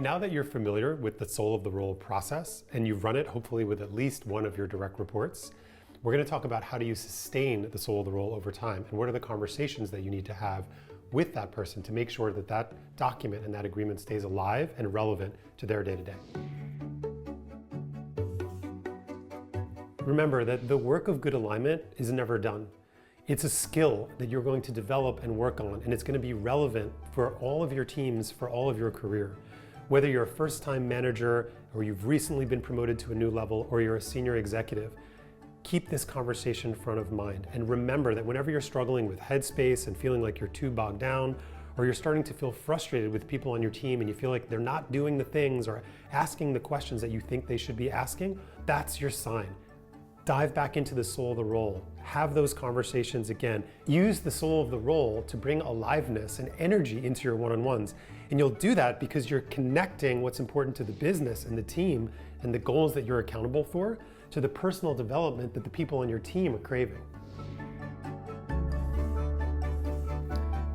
Now that you're familiar with the soul of the role process and you've run it hopefully with at least one of your direct reports, we're going to talk about how do you sustain the soul of the role over time and what are the conversations that you need to have with that person to make sure that that document and that agreement stays alive and relevant to their day-to-day. Remember that the work of good alignment is never done. It's a skill that you're going to develop and work on, and it's going to be relevant for all of your teams, for all of your career. Whether you're a first-time manager, or you've recently been promoted to a new level, or you're a senior executive, keep this conversation front of mind. And remember that whenever you're struggling with headspace and feeling like you're too bogged down, or you're starting to feel frustrated with people on your team and you feel like they're not doing the things or asking the questions that you think they should be asking, that's your sign. Dive back into the soul of the role. Have those conversations again. Use the soul of the role to bring aliveness and energy into your one-on-ones. And you'll do that because you're connecting what's important to the business and the team and the goals that you're accountable for to the personal development that the people on your team are craving.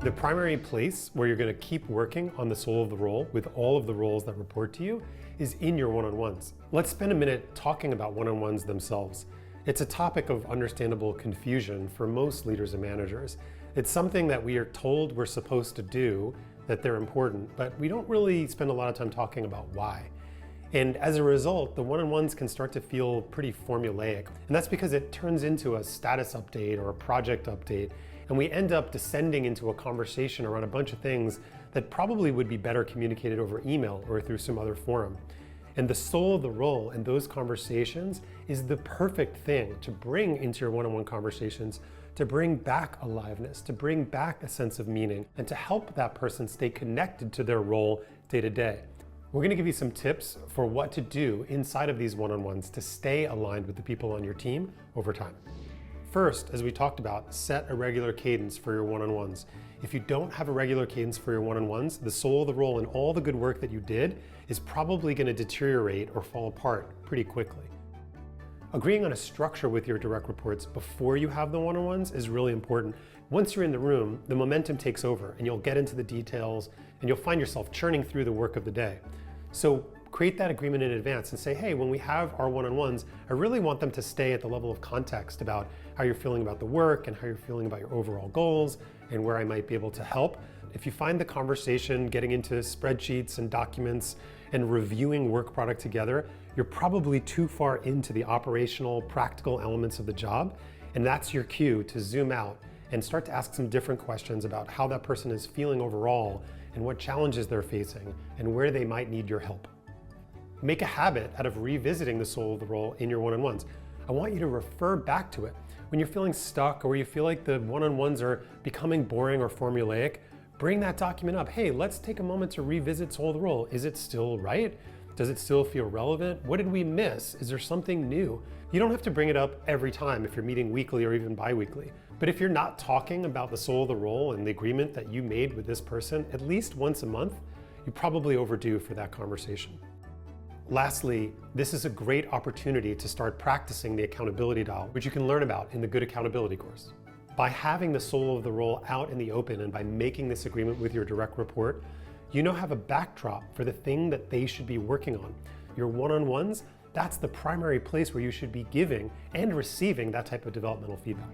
The primary place where you're going to keep working on the soul of the role with all of the roles that report to you is in your one-on-ones. Let's spend a minute talking about one-on-ones themselves. It's a topic of understandable confusion for most leaders and managers. It's something that we are told we're supposed to do, that they're important, but we don't really spend a lot of time talking about why. And as a result, the one-on-ones can start to feel pretty formulaic. And that's because it turns into a status update or a project update, and we end up descending into a conversation around a bunch of things that probably would be better communicated over email or through some other forum. And the soul of the role in those conversations is the perfect thing to bring into your one-on-one conversations, to bring back aliveness, to bring back a sense of meaning, and to help that person stay connected to their role day to day. We're going to give you some tips for what to do inside of these one-on-ones to stay aligned with the people on your team over time. First, as we talked about, set a regular cadence for your one-on-ones. If you don't have a regular cadence for your one-on-ones, the soul of the role and all the good work that you did is probably going to deteriorate or fall apart pretty quickly. Agreeing on a structure with your direct reports before you have the one-on-ones is really important. Once you're in the room, the momentum takes over and you'll get into the details and you'll find yourself churning through the work of the day. So create that agreement in advance and say, hey, when we have our one-on-ones, I really want them to stay at the level of context about how you're feeling about the work and how you're feeling about your overall goals and where I might be able to help. If you find the conversation getting into spreadsheets and documents and reviewing work product together, you're probably too far into the operational, practical elements of the job, and that's your cue to zoom out and start to ask some different questions about how that person is feeling overall and what challenges they're facing and where they might need your help. Make a habit out of revisiting the soul of the role in your one-on-ones. I want you to refer back to it. When you're feeling stuck or you feel like the one-on-ones are becoming boring or formulaic, bring that document up. Hey, let's take a moment to revisit soul of the role. Is it still right? Does it still feel relevant? What did we miss? Is there something new? You don't have to bring it up every time if you're meeting weekly or even bi-weekly. But if you're not talking about the soul of the role and the agreement that you made with this person at least once a month, you're probably overdue for that conversation. Lastly, this is a great opportunity to start practicing the accountability dial, which you can learn about in the Good Accountability course. By having the soul of the role out in the open and by making this agreement with your direct report, you now have a backdrop for the thing that they should be working on. Your one-on-ones, that's the primary place where you should be giving and receiving that type of developmental feedback.